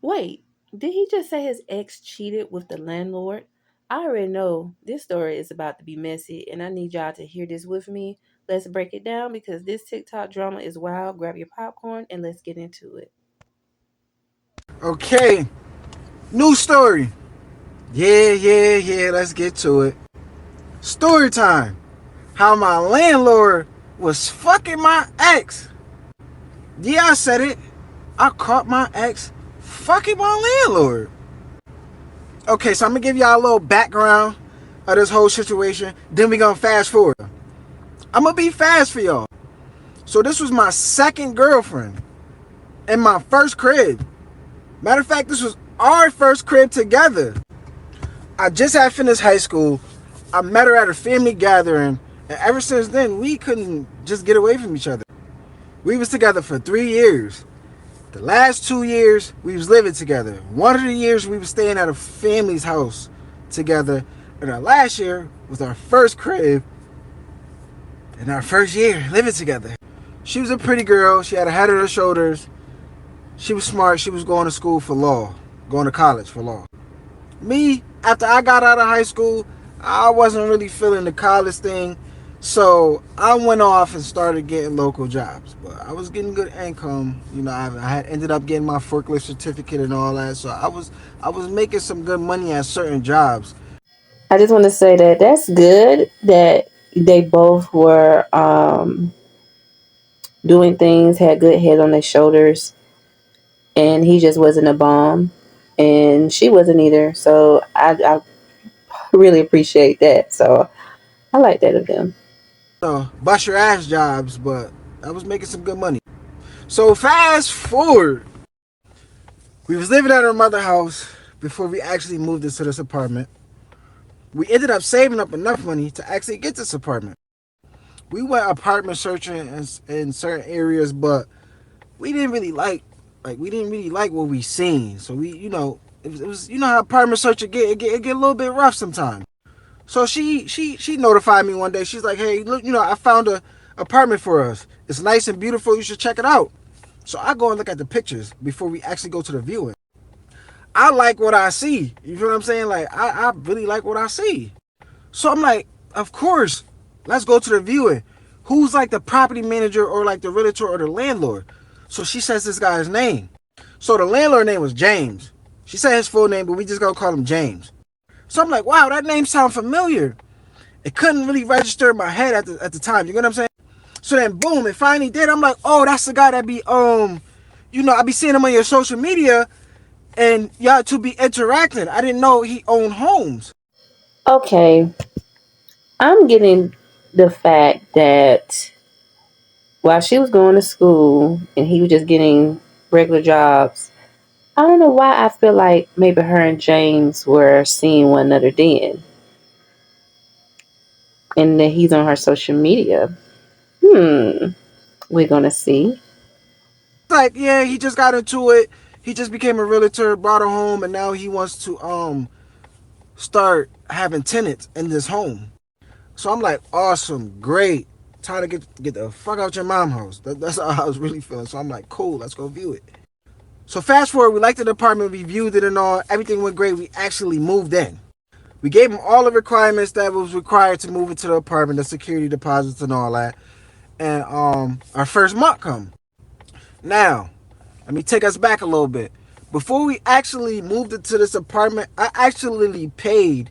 Wait, did he just say his ex cheated with the landlord? I already know this story is about to be messy, and I need y'all to hear this with me. Let's break it down because this TikTok drama is wild. Grab your popcorn and let's get into it. Okay, new story. Yeah. Let's get to it. Story time. How my landlord was fucking my ex. Yeah, I said it. I caught my ex fucking my landlord. Okay, so I'm gonna give y'all a little background of this whole situation. Then we gonna fast forward. I'm gonna be fast for y'all. So this was my second girlfriend and my first crib. Matter of fact, this was our first crib together. I just had finished high school. I met her at a family gathering, and ever since then, we couldn't just get away from each other. We was together for 3 years. The last 2 years, we was living together. One of the years, we was staying at a family's house together. And our last year was our first crib and our first year living together. She was a pretty girl. She had a head on her shoulders. She was smart. She was going to school for law, going to college for law. Me, after I got out of high school, I wasn't really feeling the college thing. So I went off and started getting local jobs. But I was getting good income. You know, I had ended up getting my forklift certificate and all that. So I was making some good money at certain jobs. I just want to say that that's good that they both were doing things, had good head on their shoulders, and he just wasn't a bomb, and she wasn't either. So I really appreciate that. So I like that of them. Bust your ass jobs, but I was making some good money. So fast forward, we was living at our mother's house before we actually moved into this apartment. We ended up saving up enough money to actually get this apartment. We went apartment searching in certain areas, but we didn't really like what we seen. So we, it was you know how apartment searching it get a little bit rough sometimes. So she notified me one day. She's like, "Hey, look, I found a apartment for us. It's nice and beautiful. You should check it out." So I go and look at the pictures before we actually go to the viewing. I like what I see. You feel what I'm saying? Like I really like what I see. So I'm like, of course, let's go to the viewing. Who's like the property manager or like the realtor or the landlord? So she says this guy's name. So the landlord name was James. She said his full name, but we just gonna call him James. So I'm like, wow, that name sounds familiar. It couldn't really register in my head at the time. You get what I'm saying? So then boom, it finally did. I'm like, oh, that's the guy that be I be seeing him on your social media and y'all to be interacting. I didn't know he owned homes. Okay, I'm getting the fact that while she was going to school and he was just getting regular jobs, I don't know why I feel like maybe her and James were seeing one another then, and that he's on her social media. Hmm, we're gonna see. Like, yeah, he just got into it. He just became a realtor, bought a home, and now he wants to start having tenants in this home. So I'm like, awesome, great. Time to get the fuck out your mom's house. That's how I was really feeling. So I'm like, cool, let's go view it. So fast forward, we liked the apartment, we viewed it and all. Everything went great. We actually moved in. We gave him all the requirements that was required to move into the apartment, the security deposits and all that. And our first month come. Now, let me take us back a little bit. Before we actually moved into this apartment, I actually paid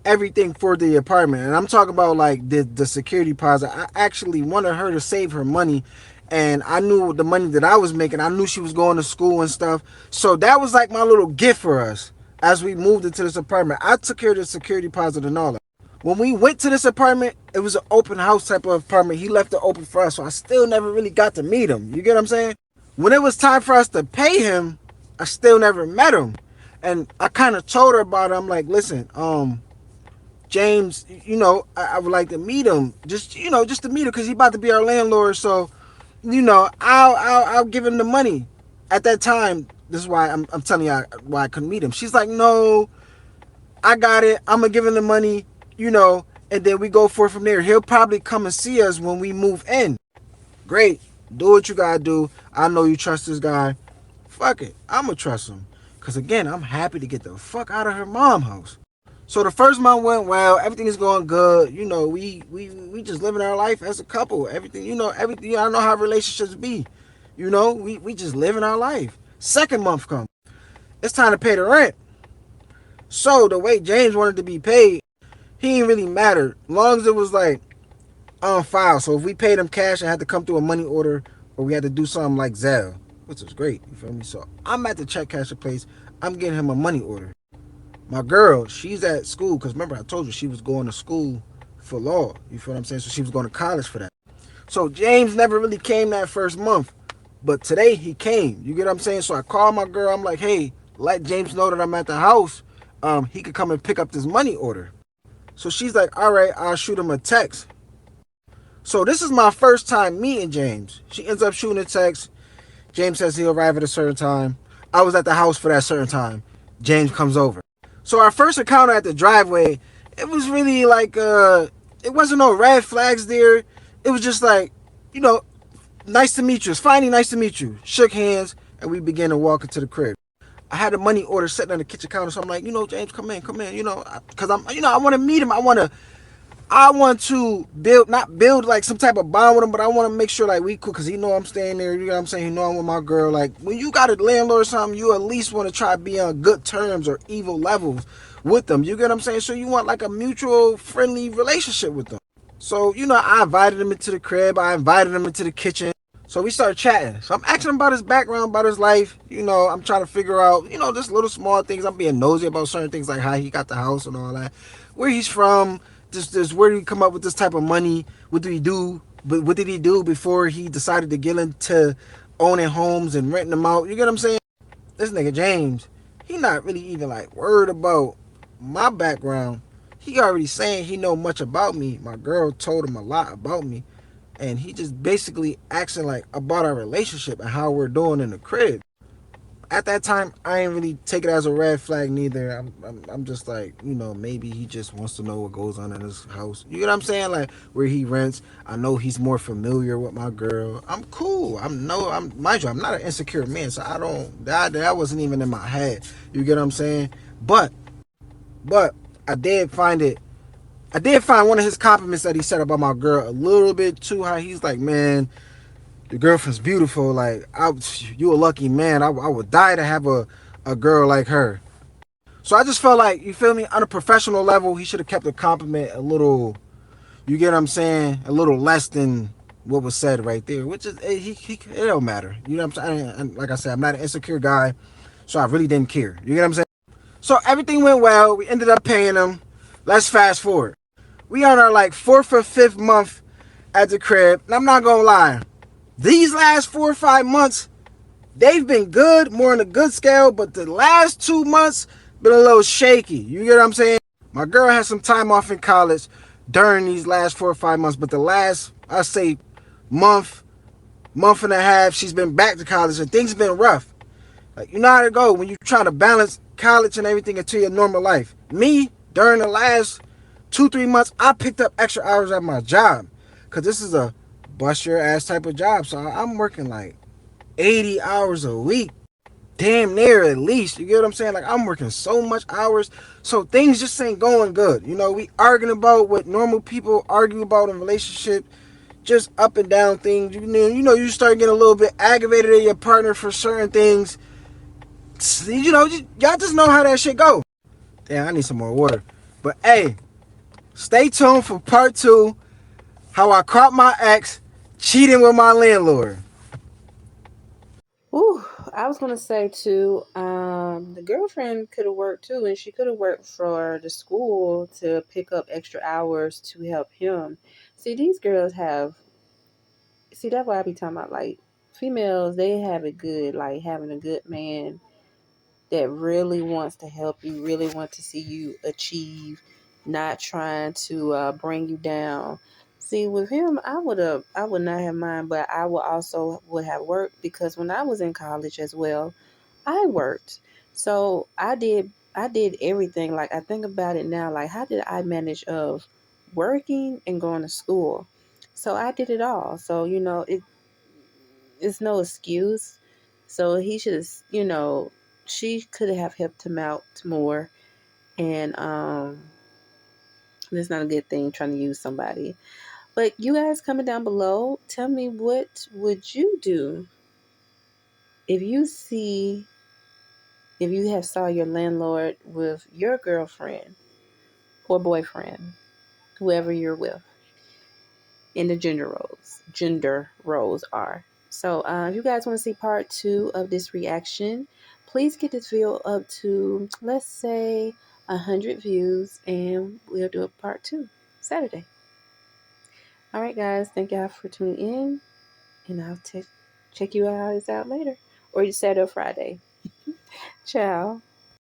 everything for the apartment. And I'm talking about like the security deposit. I actually wanted her to save her money. And I knew the money that I was making. I knew she was going to school and stuff. So that was like my little gift for us as we moved into this apartment. I took care of the security deposit and all that. When we went to this apartment, it was an open house type of apartment. He left it open for us. So I still never really got to meet him. You get what I'm saying? When it was time for us to pay him, I still never met him. And I kind of told her about it. I'm like, listen, James, I would like to meet him. Just to meet him because he's about to be our landlord. So, I'll give him the money. At that time, this is why I'm telling you why I couldn't meet him. She's like, no, I got it. I'm going to give him the money, and then we go for it from there. He'll probably come and see us when we move in. Great. Do what you got to do. I know you trust this guy. Fuck it. I'm going to trust him. Cause again, I'm happy to get the fuck out of her mom house. So the first month went well. Everything is going good. You know, we just living our life as a couple. Everything, everything. I know how relationships be. We just living our life. Second month come. It's time to pay the rent. So the way James wanted to be paid, he didn't really matter. As long as it was like on file. So if we paid him cash and had to come through a money order, or we had to do something like Zelle, which was great. You feel me? So I'm at the check casher place. I'm getting him a money order. My girl, she's at school because remember I told you she was going to school for law. You feel what I'm saying? So she was going to college for that. So James never really came that first month, but today he came. You get what I'm saying? So I called my girl. I'm like, hey, let James know that I'm at the house. He could come and pick up this money order. So she's like, all right, I'll shoot him a text. So this is my first time meeting James. She ends up shooting a text. James says he'll arrive at a certain time. I was at the house for that certain time. James comes over. So our first encounter at the driveway, it was really like it wasn't no red flags there. It was just like, you know, nice to meet you. It's finally nice to meet you. Shook hands and we began to walk into the crib. I had a money order sitting on the kitchen counter, so I'm like, James, come in, because I want to meet him. I want to build, not build like some type of bond with him, but I want to make sure like we cool because he know I'm staying there. You know what I'm saying? He know I'm with my girl. Like when you got a landlord or something, you at least want to try to be on good terms or evil levels with them. You get what I'm saying? So you want like a mutual friendly relationship with them. So I invited him into the crib. I invited him into the kitchen. So we started chatting. So I'm asking him about his background, about his life. I'm trying to figure out, just little small things. I'm being nosy about certain things like how he got the house and all that, where he's from, just where did he come up with this type of money? What did he do? But what did he do before he decided to get into owning homes and renting them out? You get what I'm saying? This nigga James, he not really even like worried about my background. He already saying he know much about me. My girl told him a lot about me, and he just basically asking like about our relationship and how we're doing in the crib. At that time, I ain't really take it as a red flag neither. I'm just like, maybe he just wants to know what goes on in his house. You know what I'm saying? Like where he rents. I know he's more familiar with my girl. I'm cool. Mind you, I'm not an insecure man, so I don't that wasn't even in my head. You get what I'm saying? But I did find it. I did find one of his compliments that he said about my girl a little bit too high. He's like, man, the girlfriend's beautiful. Like, you a lucky man. I would die to have a girl like her. So I just felt like, you feel me, on a professional level, he should have kept the compliment a little, you get what I'm saying, a little less than what was said right there, which is, it don't matter. You know what I'm saying? And like I said, I'm not an insecure guy, so I really didn't care. You get what I'm saying? So everything went well. We ended up paying him. Let's fast forward. We on our like fourth or fifth month at the crib. And I'm not going to lie. These last 4 or 5 months, they've been good, more on the good scale, but the last 2 months been a little shaky. You get what I'm saying? My girl had some time off in college during these last 4 or 5 months, but the last, I say, month, month and a half, she's been back to college and things been rough. Like, you know how to go when you're trying to balance college and everything into your normal life. Me, during the last 2, 3 months, I picked up extra hours at my job because this is a bust your ass type of job. So I'm working like 80 hours a week, damn near at least. You get what I'm saying? Like I'm working so much hours, so things just ain't going good. We arguing about what normal people argue about in relationship, just up and down things. You start getting a little bit aggravated at your partner for certain things. Y'all just know how that shit go. Damn, I need some more water. But hey, stay tuned for part 2. How I caught my ex cheating with my landlord. Ooh, I was gonna say too, the girlfriend could have worked too, and she could have worked for the school to pick up extra hours to help him. See, these girls have, see, that's why I be talking about like females, they have it good, like having a good man that really wants to help you, really want to see you achieve, not trying to bring you down. See, with him, I would not have mind, but I would also would have worked because when I was in college as well, I worked. So I did everything. Like I think about it now, like how did I manage of working and going to school? So I did it all. So it's no excuse. So he should, she could have helped him out more. And that's not a good thing, trying to use somebody. But you guys comment down below, tell me, what would you do if you have saw your landlord with your girlfriend or boyfriend, whoever you're with, in the gender roles are. So if you guys want to see part 2 of this reaction, please get this video up to, let's say, 100 views, and we'll do a part 2 Saturday. All right, guys, thank y'all for tuning in, and I'll check you guys out later, or you Saturday or Friday. Ciao.